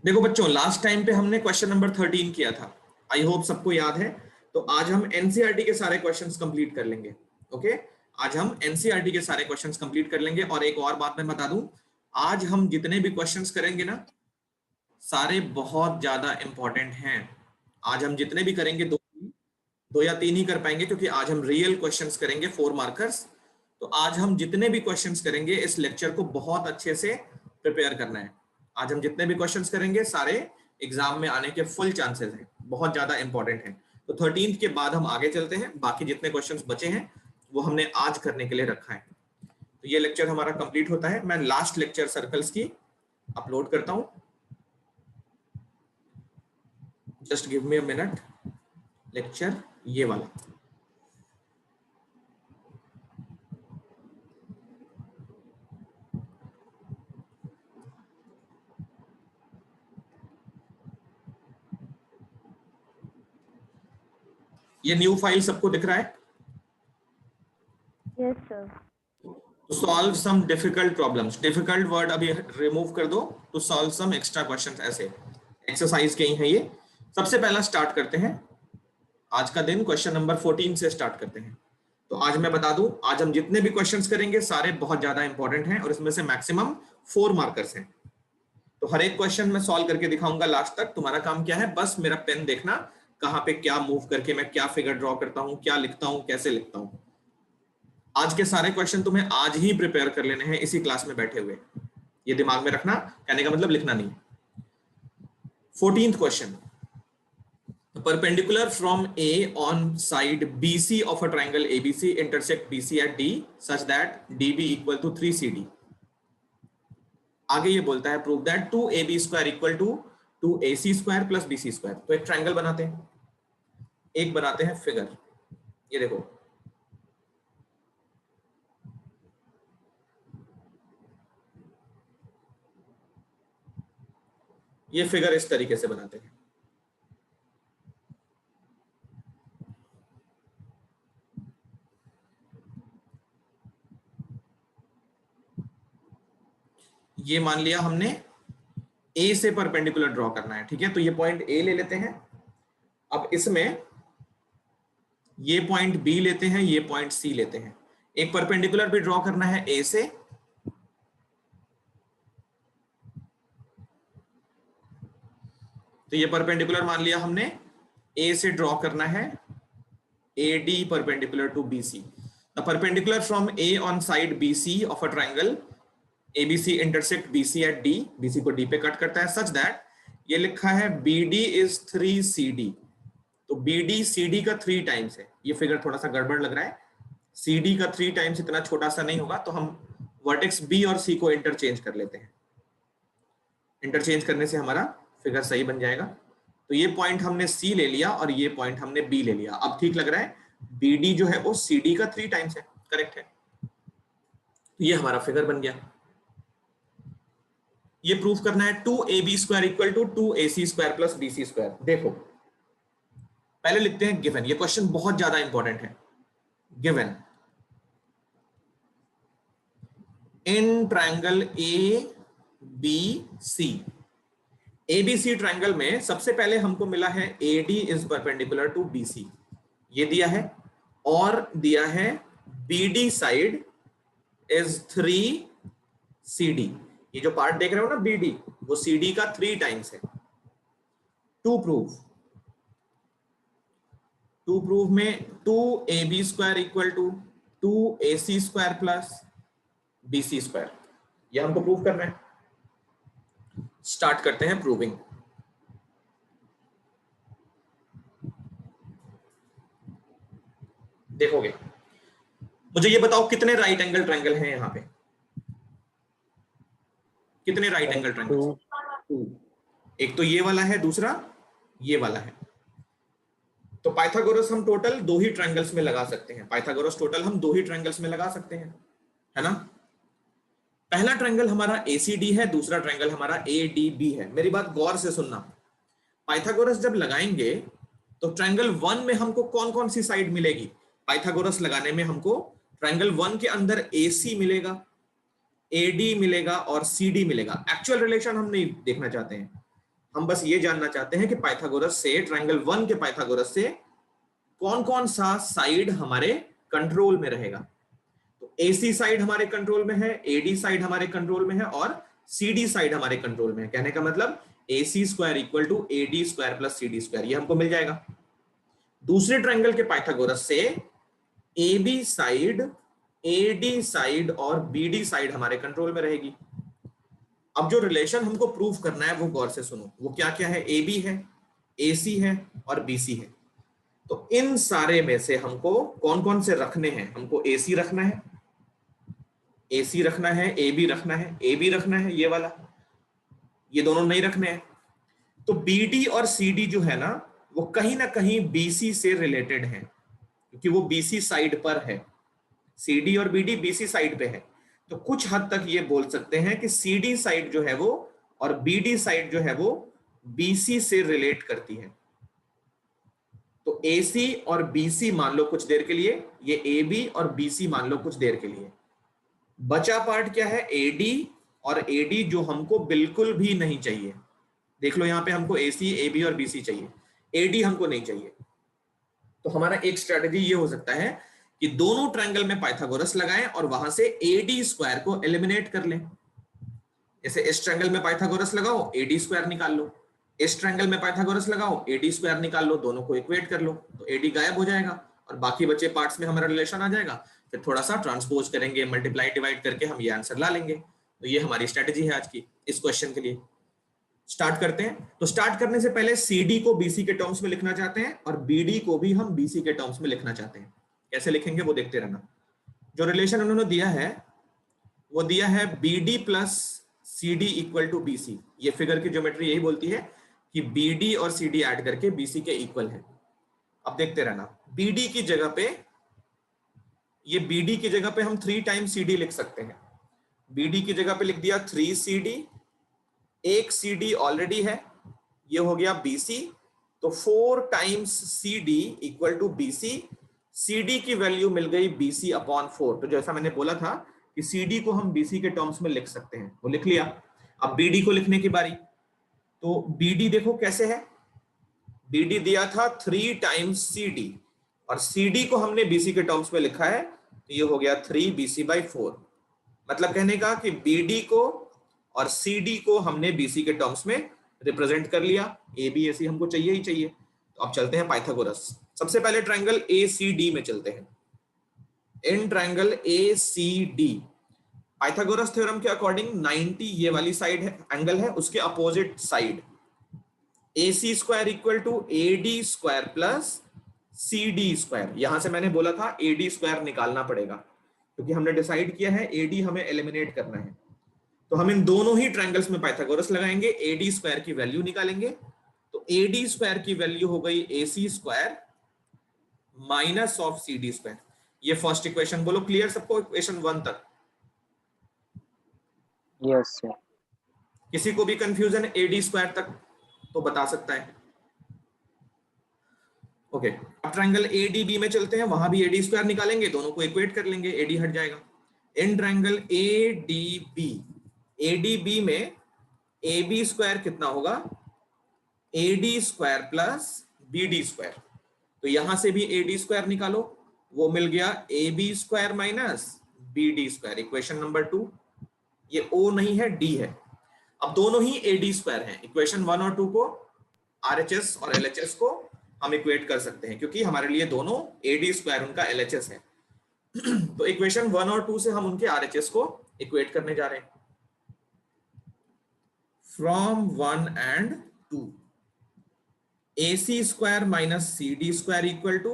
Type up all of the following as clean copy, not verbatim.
देखो बच्चों, last time पे हमने क्वेश्चन नंबर 13 किया था, आई होप सबको याद है। तो आज हम एनसीईआरटी के सारे क्वेश्चंस कंप्लीट कर लेंगे। ओके, आज हम एनसीईआरटी के सारे क्वेश्चंस कंप्लीट कर लेंगे। और एक और बात मैं बता दूं, आज हम जितने भी क्वेश्चंस करेंगे ना, सारे बहुत ज्यादा इंपॉर्टेंट हैं। आज हम जितने भी करेंगे दो या तीन ही कर पाएंगे, क्योंकि आज हम रियल क्वेश्चंस करेंगे 4 मार्कर्स। तो आज हम जितने भी क्वेश्चंस करेंगे, इस लेक्चर को बहुत अच्छे से प्रिपेयर करना है। आज हम जितने भी क्वेश्चंस करेंगे सारे एग्जाम में आने के फुल चांसेस हैं, बहुत ज्यादा इंपॉर्टेंट हैं। तो 13 के बाद हम आगे चलते हैं, बाकी जितने क्वेश्चंस बचे हैं वो हमने आज करने के लिए रखा है। तो ये लेक्चर हमारा कंप्लीट होता है। मैं लास्ट लेक्चर सर्कल्स की अपलोड करता हूं, just give me a minute. Lecture ये वाला, ये न्यू फाइल सबको दिख रहा है? Yes sir. To solve some difficult problems, difficult word अभी रिमूव कर दो। To solve some extra questions, ऐसे एक्सरसाइज के ही है ये। सबसे पहला स्टार्ट करते हैं आज का दिन, क्वेश्चन नंबर 14 से स्टार्ट करते हैं। तो आज मैं बता दूं, आज हम जितने भी क्वेश्चंस करेंगे सारे बहुत ज्यादा इंपॉर्टेंट हैं, और इसमें से मैक्सिमम 4 मार्कर्स हैं। तो हर एक क्वेश्चन मैं सॉल्व करके दिखाऊंगा लास्ट तक। तुम्हारा काम क्या है, बस मेरा पेन देखना, कहाँ पे क्या मूव करके मैं क्या फिगर ड्रॉ करता हूँ, क्या लिखता हूँ, कैसे लिखता हूँ। आज के सारे क्वेश्चन तुम्हें आज ही प्रिपेयर कर लेने हैं इसी क्लास में बैठे हुए, ये दिमाग में रखना। कहने का मतलब लिखना नहीं। 14th question, perpendicular from A on side BC of a triangle ABC intersect BC at D such that DB equal to 3CD। आगे ये बोलता है prove that 2AB square equal to 2AC square plus BC square. तो एक triangle बनाते हैं, एक बनाते हैं फिगर। ये देखो, ये फिगर इस तरीके से बनाते हैं। ये मान लिया हमने ए से परपेंडिकुलर ड्रॉ करना है, ठीक है। तो ये पॉइंट ए ले लेते हैं। अब इसमें ये पॉइंट बी लेते हैं, ये पॉइंट सी लेते हैं। एक परपेंडिकुलर भी ड्रॉ करना है ए से, तो ये परपेंडिकुलर मान लिया हमने, ए से ड्रॉ करना है AD perpendicular to BC। The perpendicular from A on side BC of a triangle ABC intersect BC at D, BC को D पे कट करता है, such that ये लिखा है BD is 3CD। तो BD CD का 3 टाइम्स है। ये फिगर थोड़ा सा गड़बड़ लग रहा है, CD का 3 टाइम्स इतना छोटा सा नहीं होगा, तो हम वर्टेक्स B और C को इंटरचेंज कर लेते हैं। इंटरचेंज करने से हमारा फिगर सही बन जाएगा। तो ये पॉइंट हमने C ले लिया और ये पॉइंट हमने B ले लिया। अब ठीक लग रहा है, BD जो है वो CD का 3 टाइम्स है, करेक्ट है। तो ये हमारा फिगर बन गया। ये प्रूफ करना है 2AB square equal to 2AC square plus BC square. देखो पहले लिखते हैं गिवन, ये क्वेश्चन बहुत ज्यादा इंपॉर्टेंट है। Given in triangle ABC, ABC triangle में सबसे पहले हमको मिला है AD is perpendicular to BC, ये दिया है, और दिया है BD साइड इज 3CD। ये जो पार्ट देख रहे हो ना BD, वो CD का 3 टाइम्स है। टू प्रूव में 2AB square equal to 2AC square plus BC square, ये हमको प्रूव करना है। स्टार्ट करते हैं प्रूविंग। देखोगे, मुझे ये बताओ कितने राइट एंगल ट्रायंगल हैं यहाँ पे, कितने राइट एंगल ट्रायंगल? एक तो ये वाला है, दूसरा ये वाला है। तो पाइथागोरस हम टोटल 2 ही ट्रायंगल्स में लगा सकते हैं। पाइथागोरस टोटल हम 2 ही ट्रायंगल्स में लगा सकते हैं, है ना। पहला ट्रायंगल हमारा ACD है, दूसरा ट्रायंगल हमारा ADB है। मेरी बात गौर से सुनना, पाइथागोरस जब लगाएंगे तो ट्रायंगल 1 में हमको कौन कौन सी साइड मिलेगी? पाइथागोरस लगाने में हमको ट्रायंगल 1 के अंदर AC मिलेगा, AD मिलेगा और CD मिलेगा। एक्चुअल रिलेशन हम नहीं देखना चाहते हैं, हम बस ये जानना चाहते हैं कि पाइथागोरस से, ट्रायंगल 1 के पाइथागोरस से कौन कौन सा साइड हमारे कंट्रोल में रहेगा। तो AC साइड हमारे कंट्रोल में है, AD साइड हमारे कंट्रोल में है और CD साइड हमारे कंट्रोल में है। कहने का मतलब AC square equal to AD square plus CD square, ये हमको मिल जाएगा। दूसरे ट्रायंगल के पाइथागोरस से AB साइड, AD साइड और BD साइड हमारे कंट्रोल में रहेगी। अब जो रिलेशन हमको प्रूव करना है वो गौर से सुनो, वो क्या क्या है। AB है, AC है और BC है। तो इन सारे में से हमको कौन कौन से रखने हैं। हमको AC रखना है, AC रखना है, AB रखना है, AB रखना है, ये वाला, ये दोनों नहीं रखने हैं। तो BD और CD जो है ना वो कहीं ना कहीं BC से रिलेटेड है, क्योंकि वो BC साइड पर है। CD और BD BC साइड पे है। तो कुछ हद तक ये बोल सकते हैं कि CD साइड जो है वो और BD साइड जो है वो BC से रिलेट करती है। तो AC और BC मान लो कुछ देर के लिए, ये AB और BC मान लो कुछ देर के लिए। बचा पार्ट क्या है, AD और AD, जो हमको बिल्कुल भी नहीं चाहिए। देख लो यहाँ पे हमको AC, AB और BC चाहिए, AD हमको नहीं चाहिए। तो हमारा एक स्ट्रेटजी ये हो सकता है कि दोनों ट्रायंगल में पाइथागोरस लगाएं और वहां से AD स्क्वायर को एलिमिनेट कर लें। जैसे इस ट्रायंगल में पाइथागोरस लगाओ, AD स्क्वायर निकाल लो, इस ट्रायंगल में पाइथागोरस लगाओ, AD स्क्वायर निकाल लो, दोनों को इक्वेट कर लो, तो AD गायब हो जाएगा और बाकी बचे पार्ट्स में हमारा रिलेशन आ जाएगा। फिर थोड़ा सा ट्रांसपोज करेंगे, मल्टीप्लाई डिवाइड करके हम ये आंसर ला लेंगे। तो ये हमारी स्ट्रेटजी है आज की इस क्वेश्चन के लिए। स्टार्ट करते हैं। तो स्टार्ट करने से पहले CD को BC के टर्म्स में लिखना चाहते हैं और BD को भी हम BC के टर्म्स में लिखना चाहते हैं। कैसे लिखेंगे वो देखते रहना। जो रिलेशन उन्होंने दिया है वो दिया है BD plus CD equal to BC। ये फिगर की ज्योमेट्री यही बोलती है कि BD और CD ऐड करके BC के इक्वल है। अब देखते रहना, BD की जगह पे, ये BD की जगह पे हम 3 टाइम्स CD लिख सकते हैं। BD की जगह पे लिख दिया 3CD, एक CD ऑलरेडी है, ये हो गया BC, तो 4 times CD equal to BC। CD की वैल्यू मिल गई BC अपॉन 4। तो जैसा मैंने बोला था कि CD को हम BC के टर्म्स में लिख सकते हैं, वो लिख लिया। अब BD को लिखने की बारी। तो BD देखो कैसे है, BD दिया था 3 टाइम्स CD और CD को हमने BC के टर्म्स में लिखा है, तो ये हो गया 3BC/4। मतलब कहने का कि BD को और CD को हमने BC के टर्म्स में रिप्रेजेंट कर लिया। ABAC हमको चाहिए ही चाहिए। तो अब चलते हैं पाइथागोरस। सबसे पहले ट्रायंगल ACD में चलते हैं। In triangle ACD Pythagoras theorem के अकॉर्डिंग 90 ये वाली साइड है, एंगल है, उसके opposite side AC square equal to AD square plus CD square. यहां से मैंने बोला था AD स्क्वायर निकालना पड़ेगा, क्योंकि हमने डिसाइड किया है AD हमें एलिमिनेट करना है। तो हम इन दोनों ही ट्रायंगल्स में पाइथागोरस लगाएंगे, AD स्क्वायर की वैल्यू निकालेंगे। तो AD स्क्वायर की वैल्यू हो गई AC square minus of CD square. ये फर्स्ट इक्वेशन बोलो क्लियर सबको, इक्वेशन 1 तक। Yes sir. किसी को भी कंफ्यूजन है AD स्क्वायर तक तो बता सकता है। ओके, अब ट्रायंगल ADB में चलते हैं, वहां भी AD स्क्वायर निकालेंगे, दोनों को इक्वेट कर लेंगे, AD हट जाएगा। इन ट्रायंगल ADB में AB स्क्वायर कितना होगा, AD square plus BD square. तो यहां से भी AD स्क्वायर निकालो, वो मिल गया AB square minus BD square, equation number 2। ये O नहीं है, D है। अब दोनों ही AD स्क्वायर हैं, इक्वेशन 1 और 2 को, RHS और LHS को हम इक्वेट कर सकते हैं, क्योंकि हमारे लिए दोनों AD स्क्वायर उनका LHS है। तो इक्वेशन 1 और 2 से हम उनके RHS को इक्वेट करने जा रहे हैं। From 1 and 2 AC square minus CD square equal to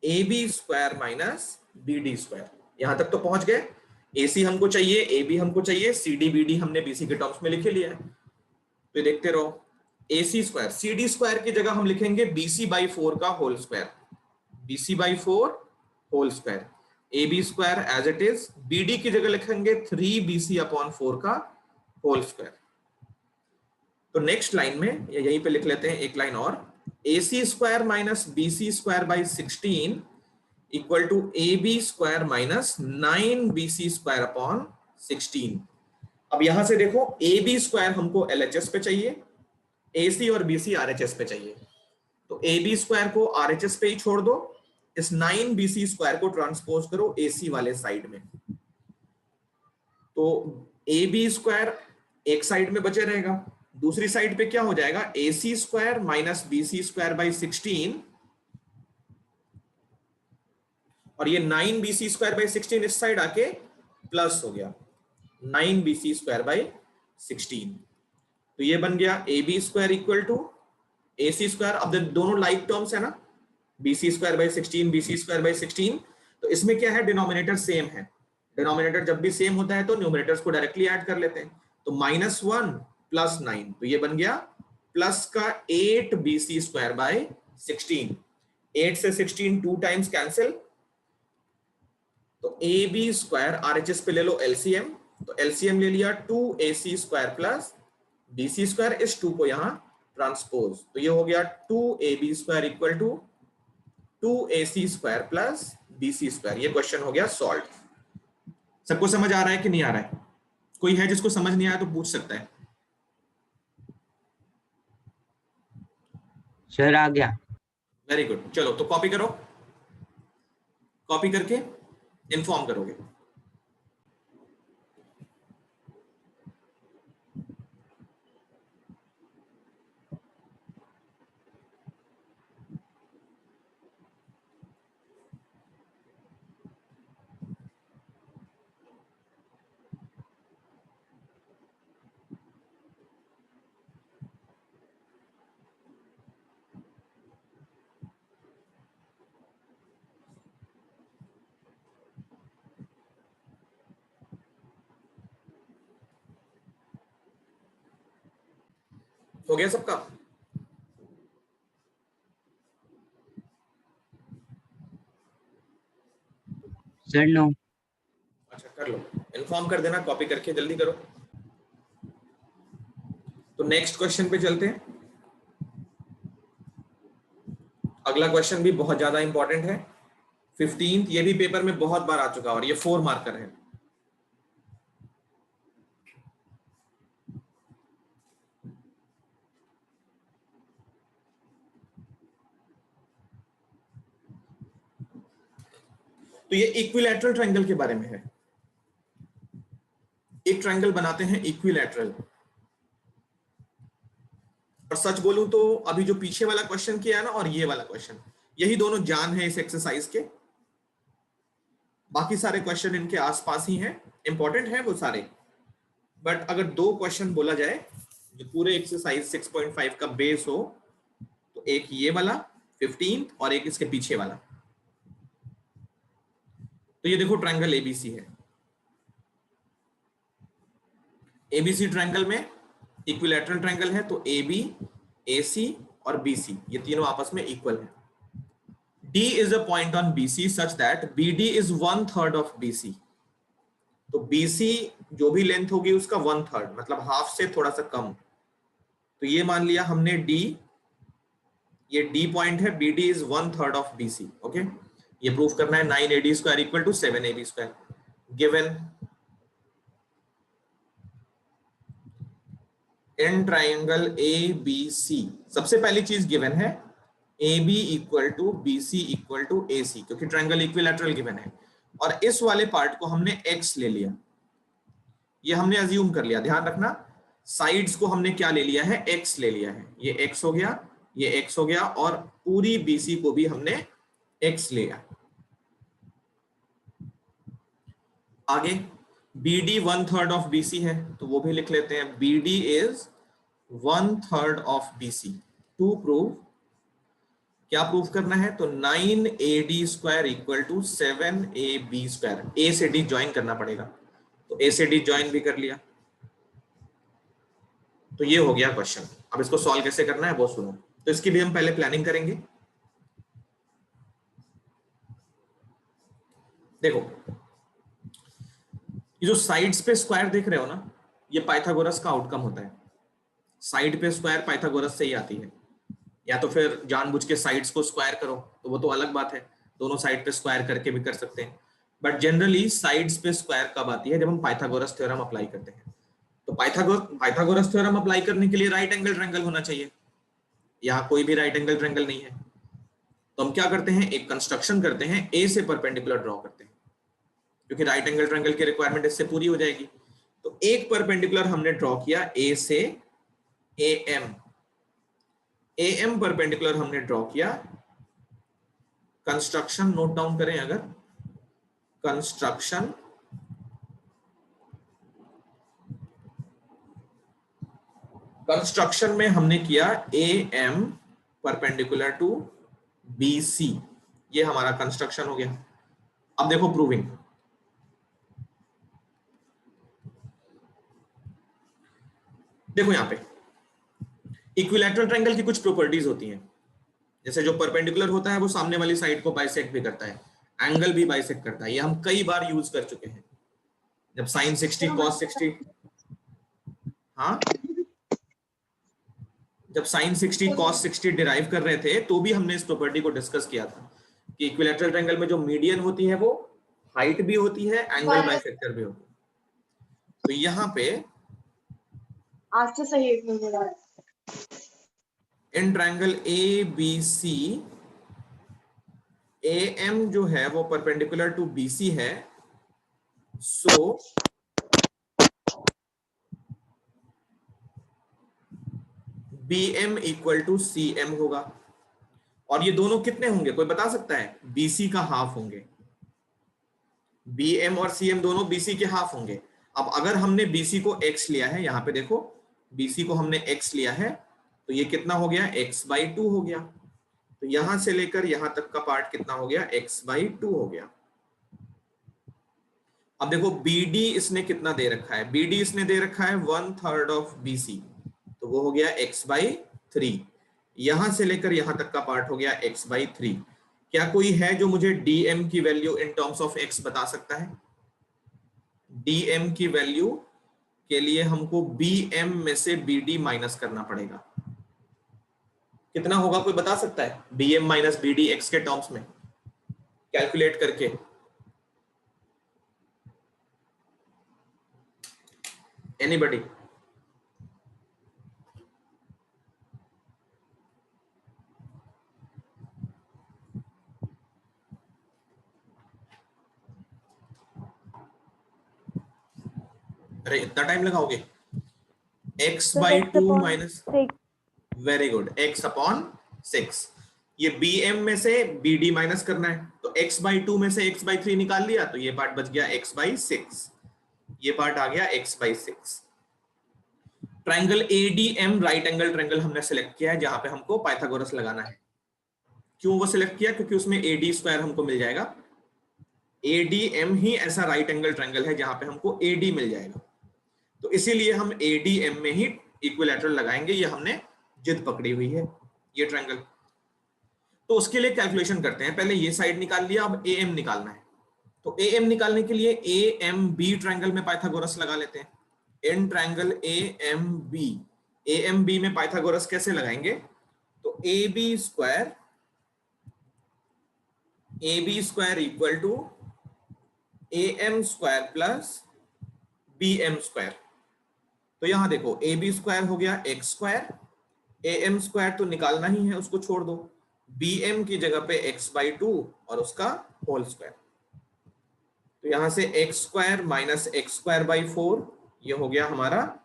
AB square minus BD square. यहां तक तो पहुंच गए। AC हमको चाहिए, AB हमको चाहिए, CD BD हमने BC के टर्म्स में लिखे लिया है। तो देखते रहो, AC स्क्वायर, CD स्क्वायर की जगह हम लिखेंगे BC/4 का whole square, BC/4 whole square. AB square as it is, BD की जगह लिखेंगे 3BC/4 का होल स्क्वायर। तो नेक्स्ट लाइन में यहीं पे लिख लेते हैं एक लाइन और, AC square minus BC square by 16 equal to AB square minus 9BC square upon 16। अब यहां से देखो AB स्क्वायर हमको LHS पे चाहिए AC और BC RHS पे चाहिए, तो AB स्क्वायर को RHS पे ही छोड़ दो, इस 9BC स्क्वायर को ट्रांसपोज करो AC वाले साइड में, तो AB स्क्वायर एक साइड में बचे रहेगा, दूसरी साइड पे क्या हो जाएगा, AC square minus BC square by 16, और ये 9BC स्क्वायर बाई 16 इस साइड आके प्लस हो गया 9BC स्क्वायर बाई 16, तो ये बन गया AB square equal to AC square. अब दोनों लाइक टर्म्स है ना, BC square by 16 BC square by 16, तो इसमें क्या है, डिनोमिनेटर सेम है, डिनोमिनेटर जब भी सेम होता है तो न्यूमरेटर्स को डायरेक्टली ऐड कर लेते हैं, तो -1 प्लस 9, तो ये बन गया प्लस का 8BC स्क्वायर बाई 16, 8 से 16 2 टाइम्स कैंसिल, तो AB स्क्वायर RHS पे ले लो LCM, तो LCM ले लिया 2AC square plus BC square, इस 2 को यहां ट्रांसपोज, तो ये हो गया 2AB square equal to 2AC square plus BC square. ये क्वेश्चन हो गया सॉल्व। सबको समझ आ रहा है कि नहीं आ रहा है? कोई है जिसको समझ नहीं आया तो पूछ सकता है। सर आ गया। वेरी गुड, चलो तो कॉपी करो, कॉपी करके इन्फॉर्म करोगे। हो गया सबका? Sir no. अच्छा कर लो, इन्फॉर्म कर देना, कॉपी करके जल्दी करो। तो नेक्स्ट क्वेश्चन पे चलते हैं। अगला क्वेश्चन भी बहुत ज्यादा इंपॉर्टेंट है, 15th, ये भी पेपर में बहुत बार आ चुका और ये 4 मार्कर है। तो ये इक्विलैटरल ट्रायंगल के बारे में है। एक ट्रायंगल बनाते हैं इक्विलैटरल, और सच बोलूं तो अभी जो पीछे वाला क्वेश्चन किया है ना और ये वाला क्वेश्चन, यही दोनों जान है इस एक्सरसाइज के। बाकी सारे क्वेश्चन इनके आसपास ही हैं, इंपॉर्टेंट है वो सारे, बट अगर 2 क्वेश्चन बोला जाए जो पूरे एक्सरसाइज 6.5 का बेस हो, तो एक ये वाला 15th और एक इसके पीछे वाला। तो ये देखो ट्रायंगल एबीसी है, एबीसी ट्रायंगल में इक्विलैटरल ट्रायंगल है, तो AB, AC और BC ये तीनों आपस में इक्वल है। D is a point on BC such that BD is 1/3 of BC, तो BC जो भी लेंथ होगी उसका 1/3 मतलब हाफ से थोड़ा सा कम, तो ये मान लिया हमने D, ये D पॉइंट है, BD is 1/3 of BC। Okay, ये प्रूफ करना है 9AD square equal to 7AB square. Given in triangle ABC, सबसे पहली चीज गिवन है AB equal to BC equal to AC, क्योंकि ट्राइंगल इक्विलैटरल गिवन है, और इस वाले पार्ट को हमने X ले लिया, ये हमने अज्यूम कर लिया। ध्यान रखना, साइड्स को हमने क्या ले लिया है, X ले लिया है, ये X हो गया, ये X हो गया, और पूरी BC को भी हमने X लिया। आगे BD 1/3 ऑफ BC है, तो वो भी लिख लेते हैं, BD is 1/3 of BC। To prove, क्या प्रूफ करना है, तो 9AD square equal to 7AB square. A से D ज्वाइन करना पड़ेगा, तो A से D ज्वाइन भी कर लिया, तो ये हो गया क्वेश्चन। अब इसको सॉल्व कैसे करना है वो सुनो, तो इसकी भी हम पहले प्लानिंग करेंगे। देखो, ये जो साइड्स पे स्क्वायर देख रहे हो ना, ये पाइथागोरस का आउटकम होता है। साइड पे स्क्वायर पाइथागोरस से ही आती है, या तो फिर जानबूझ के साइड्स को स्क्वायर करो तो वो तो अलग बात है, दोनों साइड पे स्क्वायर करके भी कर सकते हैं, बट जनरली साइड्स पे स्क्वायर कब आती है, जब हम पाइथागोरस थ्योरम अप्लाई करते हैं। तो पाइथागोरस थ्योरम अप्लाई करने के लिए राइट एंगल ट्रायंगल होना चाहिए। यहाँ कोई भी राइट एंगल ट्रायंगल नहीं है, तो हम क्या करते हैं, एक कंस्ट्रक्शन करते हैं, ए से परपेंडिकुलर ड्रॉ करते हैं, क्योंकि राइट एंगल ट्रायंगल की रिक्वायरमेंट इससे पूरी हो जाएगी। तो एक परपेंडिकुलर हमने ड्रॉ किया ए से एएम, एएम परपेंडिकुलर हमने ड्रॉ किया। कंस्ट्रक्शन नोट डाउन करें, अगर कंस्ट्रक्शन में हमने किया एएम परपेंडिकुलर टू बीसी, ये हमारा कंस्ट्रक्शन हो गया। अब देखो प्रूविंग, देखो यहां पे इक्विलैटरल ट्रायंगल की कुछ प्रॉपर्टीज होती हैं, जैसे जो परपेंडिकुलर होता है वो सामने वाली साइड को बाइसेक्ट भी करता है, एंगल भी बाइसेक्ट करता है। ये हम कई बार यूज कर चुके हैं, जब साइन 60 कॉस 60, हाँ जब साइन 60 कॉस 60 डिराइव कर रहे थे तो भी हमने इस प्रॉपर्टी को डिस्कस किया था कि इक्विलैटरल ट्रायंगल में जो मीडियन होती है वो हाइट भी होती है, एंगल बाइसेक्टर भी होती है। तो यहाँ पे आज तो सही in triangle A B C AM जो है वो परपेंडिकुलर टू बीसी है, so BM equal to CM होगा। और ये दोनों कितने होंगे, कोई बता सकता है? BC का हाफ होंगे। BM और CM दोनों BC के हाफ होंगे। अब अगर हमने BC को x लिया है, यहां पे देखो BC को हमने x लिया है, तो ये कितना हो गया, x/2 हो गया। तो यहां से लेकर यहां तक का पार्ट कितना हो गया, x/2 हो गया। अब देखो BD इसने कितना दे रखा है, BD इसने दे रखा है 1/3 ऑफ BC, तो वो हो गया x/3। यहां से लेकर यहां तक का पार्ट हो गया x/3। क्या कोई है जो मुझे DM की value in terms of x बता सकता है? DM की वैल्यू के लिए हमको BM में से BD माइनस करना पड़ेगा। कितना होगा, कोई बता सकता है? BM माइनस BD x के टर्म्स में कैलकुलेट करके। एनीबॉडी? अरे इतना टाइम लगाओगे? x/2 minus, very good, x/6। ये BM में से BD माइनस करना है, तो x/2 में से x/3 निकाल लिया, तो ये पार्ट बच गया x/6, ये पार्ट आ गया x/6। Triangle ADM right angle triangle हमने सेलेक्ट किया है, जहां पे हमको पाइथागोरस लगाना है। क्यों वो सिलेक्ट किया? क्योंकि उसमें AD² हमको मिल जाएगा। ADM ही ऐसा राइट एंगल ट्रायंगल है जहां पे हमको AD मिल जाएगा, तो इसीलिए हम ADM में ही इक्विलैटरल लगाएंगे। ये हमने जिद पकड़ी हुई है, ये ट्रायंगल। तो उसके लिए कैलकुलेशन करते हैं, पहले ये साइड निकाल लिया, अब AM निकालना है। तो AM निकालने के लिए AMB ट्रायंगल में पाइथागोरस लगा लेते हैं। इन ट्रायंगल AMB में पाइथागोरस कैसे लगाएंगे? तो AB square equal to AM² plus BM²। तो यहां देखो AB² हो गया x², AM² तो निकालना ही है, उसको छोड़ दो। BM की जगह पे x/2 और उसका होल स्क्वायर, तो यहां से x² माइनस x²/4, ये हो गया हमारा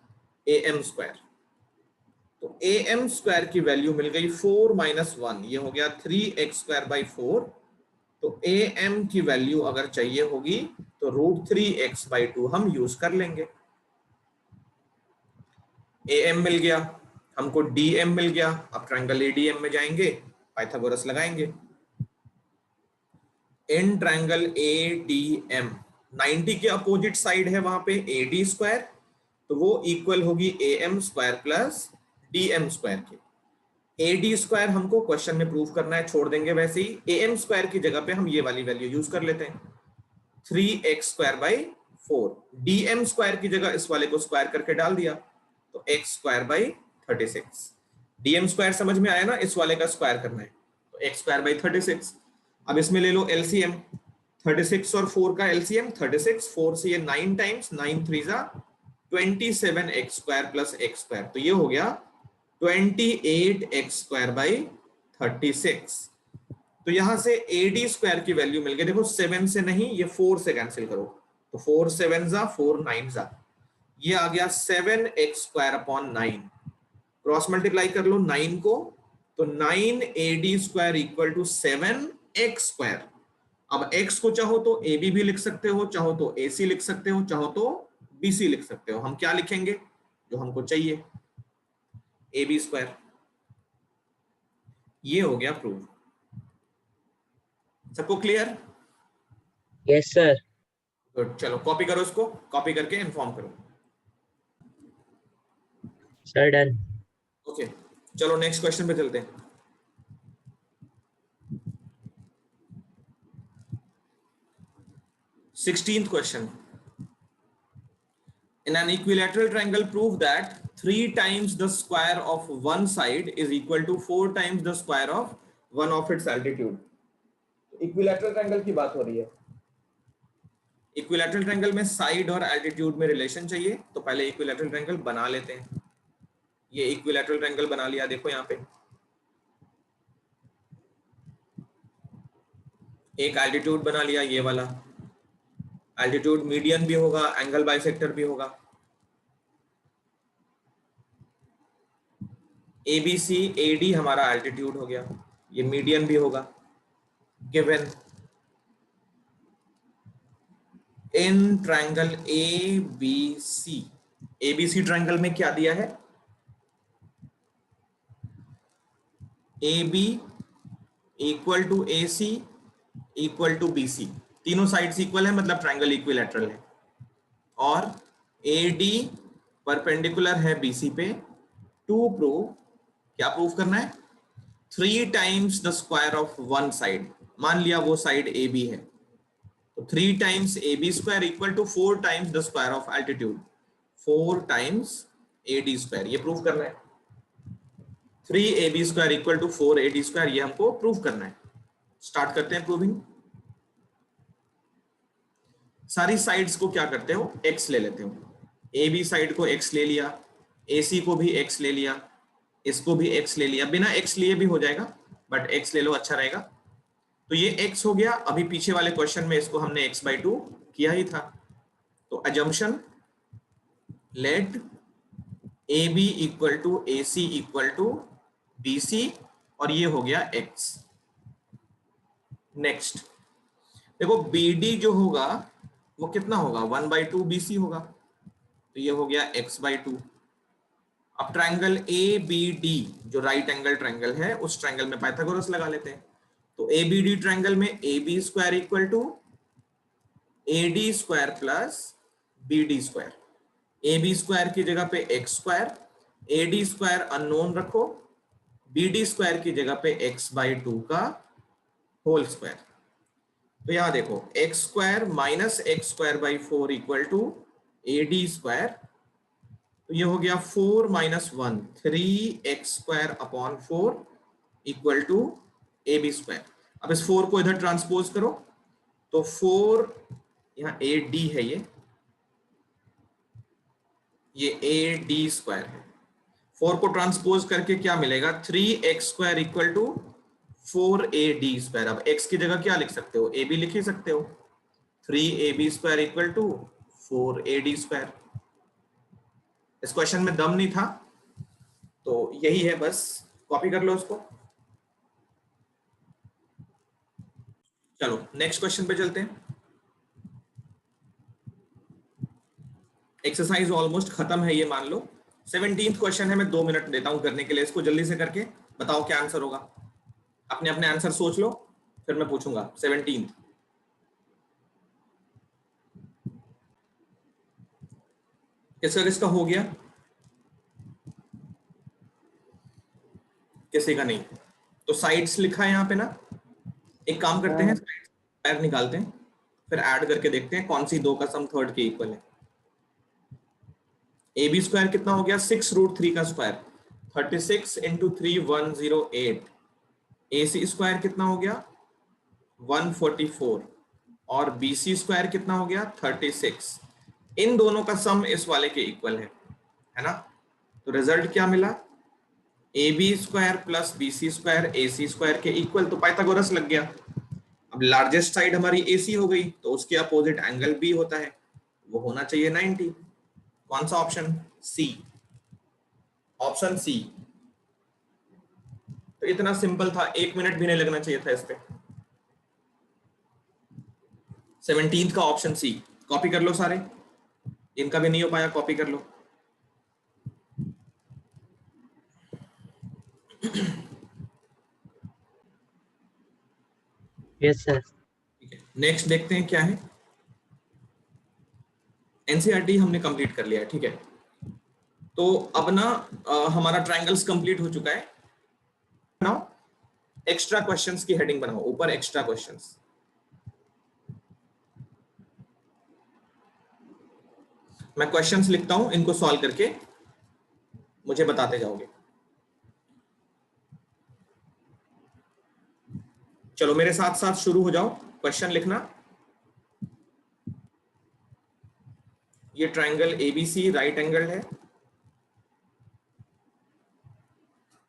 AM²। तो AM² की वैल्यू मिल गई 4 - 1, ये हो गया 3x²/4। तो AM की वैल्यू अगर चाहिए होगी तो √3x/2 हम यूज कर लेंगे। AM मिल गया हमको, DM मिल गया। अब ट्रायंगल ADM में जाएंगे, पाइथागोरस लगाएंगे। इन ट्रायंगल ADM 90 के अपोजिट साइड है, वहां पे AD², तो वो इक्वल होगी AM² प्लस DM² के। AD² हमको क्वेश्चन में प्रूव करना है, छोड़ देंगे वैसे ही। AM² की जगह पे हम ये वाली वैल्यू यूज कर लेते हैं, 3x²/4। DM² की जगह इस वाले को स्क्वायर करके डाल दिया, तो x²/36। DM² समझ में आया ना, इस वाले का स्क्वायर करना है, तो x²/36। अब इसमें ले लो LCM, 36 और 4 का LCM 36, 4 से ये 9 टाइम्स, 9 3 जा 27x² प्लस x², तो ये हो गया 28x² बाई 36। तो यहां से AD² की वैल्यू मिल गई। देखो 7 से नहीं, ये 4 से कैंसिल करो, तो 4 7 जा 4 9 जा, ये आ गया 7x² अपॉन 9। क्रॉस मल्टीप्लाई कर लो 9 को, तो 9AD² इक्वल टू 7x²। अब x को चाहो तो AB भी लिख सकते हो, चाहो तो AC लिख सकते हो, चाहो तो BC लिख सकते हो। हम क्या लिखेंगे जो हमको चाहिए, AB²। ये हो गया प्रूव। सबको क्लियर? Yes sir. गुड, चलो कॉपी करो इसको, कॉपी करके इन्फॉर्म करो। Sir done. ओके, चलो नेक्स्ट क्वेश्चन पे चलते हैं। Sixteenth question. In an equilateral triangle, prove that 3 times the square of one side is equal to 4 times the square of one of its altitude. Equilateral triangle की बात हो रही है। Equilateral triangle में side और एल्टीट्यूड में relation चाहिए, तो पहले इक्विलैटरल ट्रायंगल बना लेते हैं। ये इक्विलैटरल ट्रायंगल बना लिया, देखो यहाँ पे एक एल्टीट्यूड बना लिया, ये वाला एल्टीट्यूड मीडियन भी होगा, एंगल बाइसेक्टर भी होगा। ABC AD हमारा एल्टीट्यूड हो गया, ये मीडियन भी होगा। Given in triangle ABC triangle में क्या दिया है, AB equal to AC equal to BC, तीनों साइड्स इक्वल है, मतलब ट्रायंगल इक्विलैटरल है। और AD परपेंडिकुलर है BC पे। टू प्रूव, क्या प्रूव करना है, 3 times the square of one side. मान लिया वो साइड AB है, तो 3 times AB² equal to 4 times the square of altitude, 4 times AD²। ये प्रूव करना है। 3AB² इक्वल टू 4AD², ये हमको प्रूव करना है। स्टार्ट करते हैं प्रूविंग। सारी साइड्स को क्या करते हो, x ले लेते हो। AB साइड को x ले लिया, AC को भी x ले लिया, इसको भी x ले लिया। बिना x लिए भी हो जाएगा, बट x ले लो अच्छा रहेगा। तो ये x हो गया। अभी पीछे वाले क्वेश्चन में इसको हमने x/2 किया ही था। तो assumption let AB equal to AC equal to BC, और ये हो गया x। नेक्स्ट देखो BD जो होगा वो कितना होगा, 1/2 BC होगा, तो ये हो गया x/2। अब ट्रायंगल ABD जो राइट एंगल ट्रायंगल है, उस ट्रायंगल में पाइथागोरस लगा लेते हैं। तो ABD ट्रायंगल में AB² equal to AD² plus BD²। AB² की जगह पे x², AD² अननोन रखो, BD² की जगह पे x/2 का होल स्क्वायर। तो यहां देखो x² minus x²/4 equal to AD²। तो ये हो गया 4 minus 1, 3x² upon 4 equal to AB²। अब इस 4 को इधर ट्रांसपोज करो, तो 4 यहाँ AD है, ये AD² है। 4 को ट्रांसपोज करके क्या मिलेगा, 3x² इक्वल टू 4AD²। अब x की जगह क्या लिख सकते हो, AB लिख ही सकते हो। 3AB² equal to 4AD²। इस क्वेश्चन में दम नहीं था, तो यही है, बस कॉपी कर लो उसको। चलो नेक्स्ट क्वेश्चन पे चलते हैं। एक्सरसाइज ऑलमोस्ट खत्म है, ये मान लो। 17th क्वेश्चन है, मैं 2 मिनट देता हूं करने के लिए। इसको जल्दी से करके बताओ क्या आंसर होगा। अपने अपने आंसर सोच लो, फिर मैं पूछूंगा। 17th किसका हो गया, किसी का नहीं। तो साइड्स लिखा है यहाँ पे ना, एक काम करते हैं, साइड निकालते हैं, फिर ऐड करके देखते हैं कौन सी दो का सम थर्ड के इक्वल है। AB² कितना हो गया, 6√3 का स्क्वायर, 36 इंटू 3 108। AC² कितना हो गया, 144। और BC² कितना हो गया, 36। इन दोनों का सम इस वाले के इक्वल है ना। तो रिजल्ट क्या मिला, A B square plus B C square A C square के इक्वल। तो पाइथागोरस लग गया। अब लार्जेस्ट साइड हमारी ए सी हो गई, तो उसके अपोजिट एंगल बी होता है, वो होना चाहिए 90। कौन सा ऑप्शन, सी, ऑप्शन सी। तो इतना सिंपल था, 1 मिनट भी नहीं लगना चाहिए था इस पे। 17th का ऑप्शन सी, कॉपी कर लो सारे, इनका भी नहीं हो पाया कॉपी कर लो। Yes, sir. ठीक है, नेक्स्ट देखते हैं क्या है। एनसीईआरटी हमने कंप्लीट कर लिया है, ठीक है। तो अब ना हमारा ट्रायंगल्स कंप्लीट हो चुका है। बनाओ एक्स्ट्रा क्वेश्चंस की हेडिंग बनाओ, ऊपर एक्स्ट्रा क्वेश्चंस। मैं क्वेश्चंस लिखता हूं, इनको सॉल्व करके मुझे बताते जाओगे। चलो मेरे साथ साथ शुरू हो जाओ, क्वेश्चन लिखना। ये ट्रायंगल एबीसी राइट एंगल है।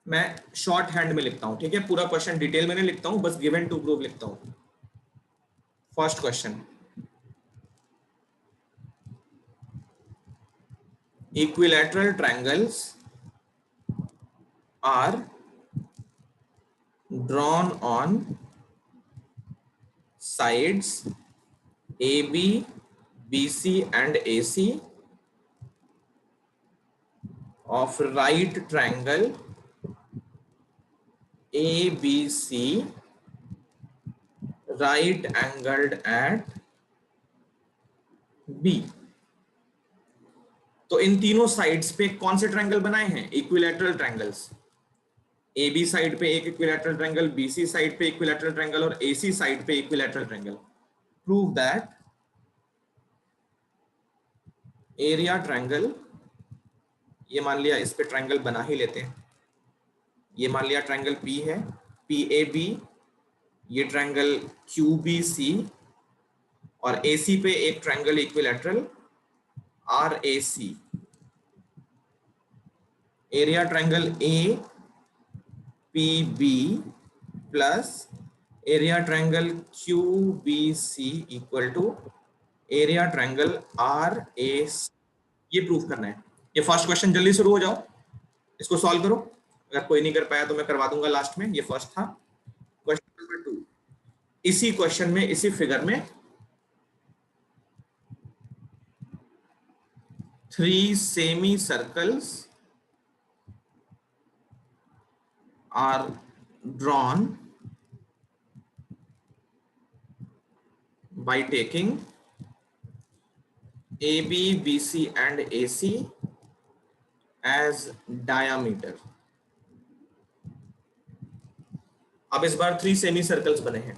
मैं शॉर्ट हैंड में लिखता हूं, ठीक है, पूरा क्वेश्चन डिटेल में नहीं लिखता हूं, बस गिवन टू प्रूव लिखता हूं। First question, equilateral triangles are drawn on sides AB, BC and AC of right triangle ABC right angled at B। तो इन तीनों साइड्स पे कौन से ट्रायंगल बनाए हैं, equilateral triangles. A B side पे एक equilateral triangle, B C side पे इक्विलैटरल ट्रायंगल और ए सी साइड पे equilateral triangle. Prove that area triangle, ये मान लिया इस पे ट्रायंगल बना ही लेते हैं, ये मान लिया ट्रायंगल पी है, पी ए बी, ये ट्रायंगल क्यू बी सी, और ए सी पे एक triangle equilateral R A C. Area triangle A P B plus area triangle Q B C equal to area triangle R A C. ये proof करना है। ये first question, जल्दी शुरू हो जाओ, इसको सॉल्व करो। अगर कोई नहीं कर पाया तो मैं करवा दूंगा लास्ट में। ये फर्स्ट था। क्वेश्चन नंबर 2, इसी क्वेश्चन में, इसी फिगर में 3 semi circles are drawn by taking AB, BC and AC as diameter। अब इस बार 3 सेमी सर्कल्स बने हैं,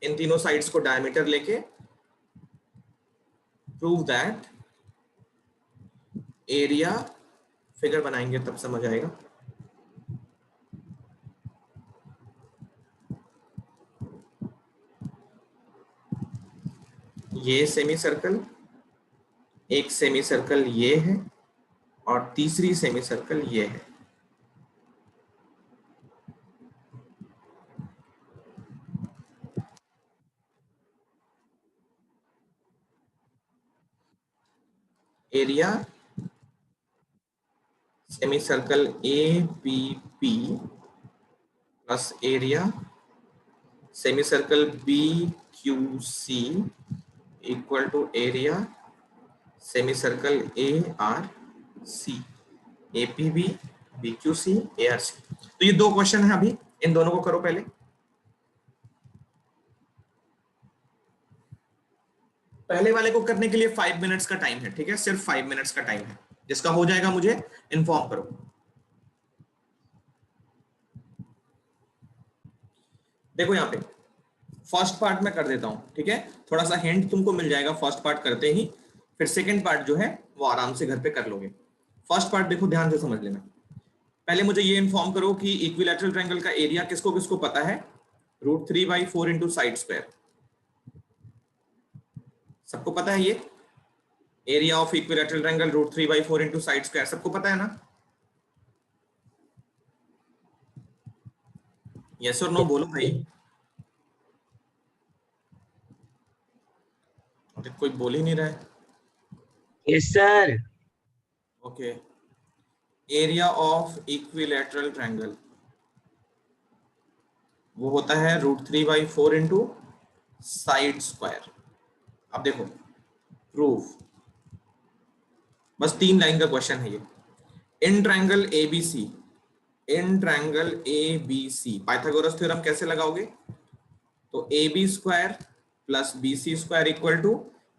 इन तीनों साइड्स को डायमीटर लेके प्रूव दैट एरिया, फिगर बनाएंगे तब समझ आएगा। ये सेमी सर्कल, एक सेमी सर्कल ये है और तीसरी सेमी सर्कल ये है। Area semi circle A B P plus area semi circle B Q C equal to area semi circle A R C, A P B B Q C A R C. तो ये 2 question है, अभी इन दोनों को करो। पहले वाले को करने के लिए 5 मिनट्स का टाइम है, ठीक है, सिर्फ 5 मिनट्स का टाइम है। जिसका हो जाएगा मुझे इन्फॉर्म करो। देखो यहाँ पे फर्स्ट पार्ट में कर देता हूं, ठीक है, थोड़ा सा हिंट तुमको मिल जाएगा फर्स्ट पार्ट करते ही, फिर सेकंड पार्ट जो है वो आराम से घर पे कर लोगे। फर्स्ट पार्ट देखो ध्यान से समझ लेना। पहले मुझे ये इन्फॉर्म करो कि इक्विलैटरल ट्रायंगल का एरिया किसको किसको पता है, √3/4 इंटू साइड स्क्वायर। सबको पता है ये? Area of equilateral triangle √3/4 into side square, सबको पता है ना? यस और नो बोलो भाई। अरे कोई बोल ही नहीं रहा है। Yes sir. Okay, area of equilateral triangle वो होता है √3/4 इंटू साइड स्क्वायर। अब देखो प्रूफ, बस 3 लाइन का क्वेश्चन है ये। In triangle ABC, in triangle ABC Pythagoras theorem कैसे लगाओगे? तो AB square plus BC square equal to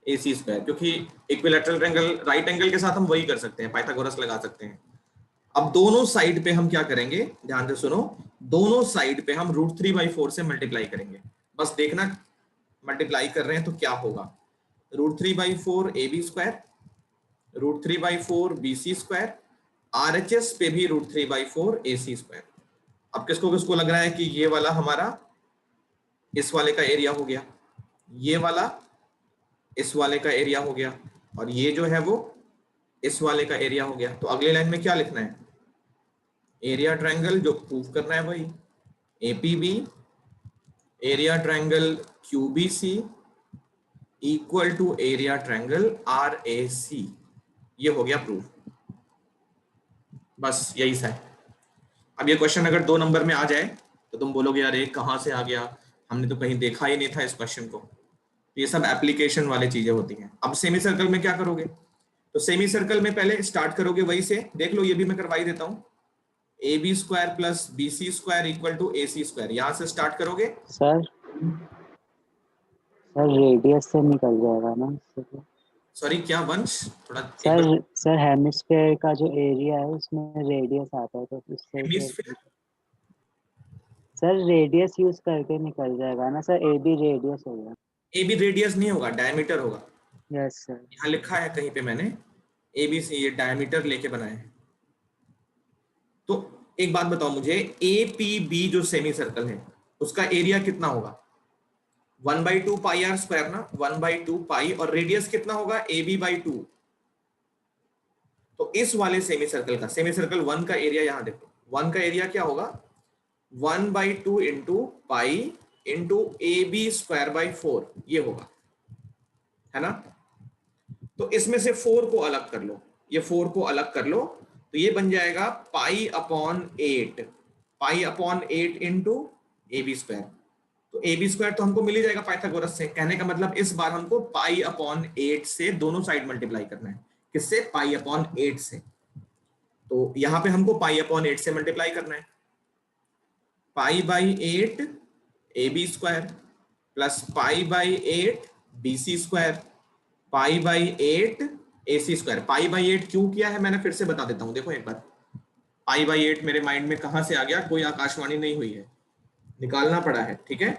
AC square, क्योंकि इक्विलैटरल ट्रायंगल राइट एंगल के साथ हम वही कर सकते हैं, पाइथागोरस लगा सकते हैं। अब दोनों साइड पे हम क्या करेंगे, ध्यान से सुनो, दोनों साइड पे हम √3/4 से मल्टीप्लाई करेंगे। बस देखना मल्टीप्लाई कर रहे हैं तो क्या होगा। √3/4 AB square, √3/4 BC square, RHS पे भी √3/4 AC स्क्वायर। अब किसको किसको लग रहा है कि ये वाला हमारा इस वाले का एरिया हो गया, ये वाला इस वाले का एरिया हो गया, और ये जो है वो इस वाले का एरिया हो गया। तो अगले लाइन में क्या लिखना है? एरिया ट्रायंगल जो प्रूव करना है वही, APB area triangle QBC equal to area triangle RAC। ये हो गया प्रूफ, बस यही सा है। अब ये क्वेश्चन अगर 2 नंबर में आ जाए तो तुम बोलोगे अरे कहां से आ गया, हमने तो कहीं देखा ही नहीं था इस क्वेश्चन को। ये सब एप्लीकेशन वाली चीजें होती हैं। अब सेमी सर्कल में क्या करोगे? तो सेमी सर्कल में पहले स्टार्ट करोगे वही से, देख लो ये भी मैं करवा ही देता हूँ। AB square plus BC square equal to AC square, यहां से स्टार्ट करोगे। सर रेडियस से निकल जाएगा ना इससे तो। सॉरी क्या वंश, थोड़ा एक सर बार। सर हेमिस्फेयर का जो एरिया है उसमें रेडियस आता है तो उससे हेमिस्फीयर, सर रेडियस यूज करके निकल जाएगा ना सर, AB रेडियस होगा। AB रेडियस नहीं होगा, डायमीटर होगा। Yes sir. यहाँ लिखा है कहीं पे मैंने ABC, ये डायमीटर लेके बनाया है। तो एक बात बताओ मुझे, APB जो सेमी सर्कल है उसका एरिया कितना होगा? 1/2 पाई आर स्क्वायर ना, 1/2 पाई, और रेडियस कितना होगा? AB/2। तो इस वाले सेमी सर्कल का, सेमी सर्कल 1 का एरिया यहां देखो, 1 का एरिया क्या होगा? 1/2 into pi into AB square by 4, ये होगा, है ना? तो इसमें से 4 को अलग कर लो, ये 4 को अलग कर लो, तो ये बन जाएगा π/8, π/8 इंटू AB स्क्वायर। तो AB स्क्वायर तो हमको मिल ही जाएगा पाइथागोरस से। कहने का मतलब इस बार हमको π/8 से दोनों साइड मल्टीप्लाई करना है। किससे? π/8 से। तो यहां पे हमको π/8 से मल्टीप्लाई करना है। π/8 AB square plus π/8 BC square, π/8 AC square. π/8 क्यों किया है मैंने फिर से बता देता हूं, देखो एक बार। π/8 मेरे माइंड में कहां से आ गया, कोई आकाशवाणी नहीं हुई है, निकालना पड़ा है, ठीक है?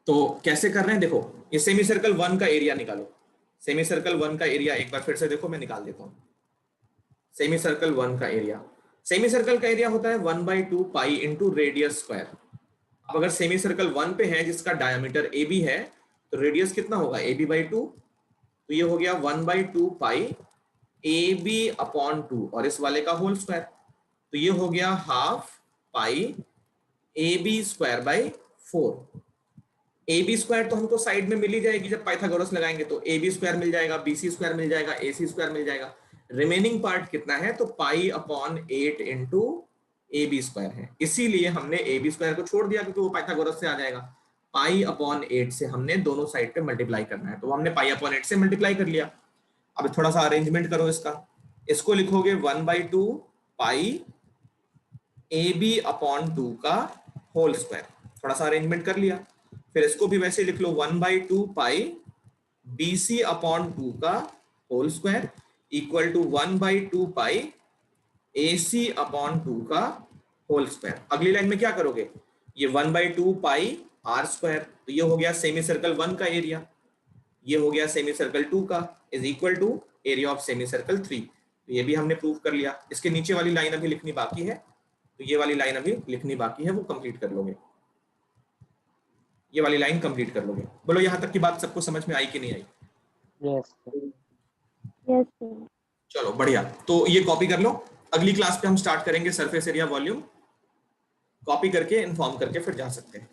तो कैसे कर रहे हैं देखो, ये सेमी सर्कल 1 का एरिया निकालो। सेमी सर्कल 1 का एरिया एक बार फिर से देखो, मैं निकाल देता हूं। सेमी सर्कल 1 का एरिया, सेमी सर्कल का एरिया होता है 1/2 पाई इंटू रेडियस स्क्वायर। अब अगर सेमी सर्कल 1 पे है जिसका डायमीटर AB है, तो रेडियस कितना होगा? AB/2। तो ये हो गया 1/2 पाई AB/2, और इस वाले का होल स्क्वायर, तो ये हो गया half pi AB square by 4। AB square तो हमको साइड में मिल ही जाएगी, जब पाइथागोरस लगाएंगे तो AB स्क्वायर मिल जाएगा, BC स्क्वायर मिल जाएगा, AC स्क्वायर मिल जाएगा। रिमेनिंग पार्ट कितना है? तो π/8 इंटू AB स्क्वायर है, इसीलिए हमने AB स्क्वायर को छोड़ दिया क्योंकि वो पाइथागोरस से आ जाएगा। π/8 से हमने दोनों साइड पे मल्टीप्लाई करना है, तो हमने π/8 से मल्टीप्लाई कर लिया। अब थोड़ा सा अरेंजमेंट करो इसका, इसको लिखोगे 1/2 पाई AB/2 का होल स्क्वायर, थोड़ा सा अरेंजमेंट कर लिया। फिर इसको भी वैसे लिख लो 1/2 पाई BC/2 का whole square equal to 1/2 pi AC/2 का होल स्क्वायर। अगली लाइन में क्या करोगे? ये 1/2 पाई R स्क्वायर, तो ये हो गया सेमी सर्कल 1 का एरिया, ये हो गया सेमी सर्कल 2 का, is equal to area of semi circle 3। तो ये भी हमने प्रूव कर लिया। इसके नीचे वाली लाइन अभी लिखनी बाकी है, तो ये वाली लाइन अभी लिखनी बाकी है, वो कंप्लीट कर लोगे, ये वाली लाइन कंप्लीट कर लोगे। बोलो यहां तक की बात सबको समझ में आई कि नहीं आई? Yes yes sir. चलो बढ़िया, तो ये कॉपी कर लो। अगली क्लास पे हम स्टार्ट करेंगे सरफेस एरिया वॉल्यूम। कॉपी करके इन्फॉर्म करके फिर जा सकते हैं।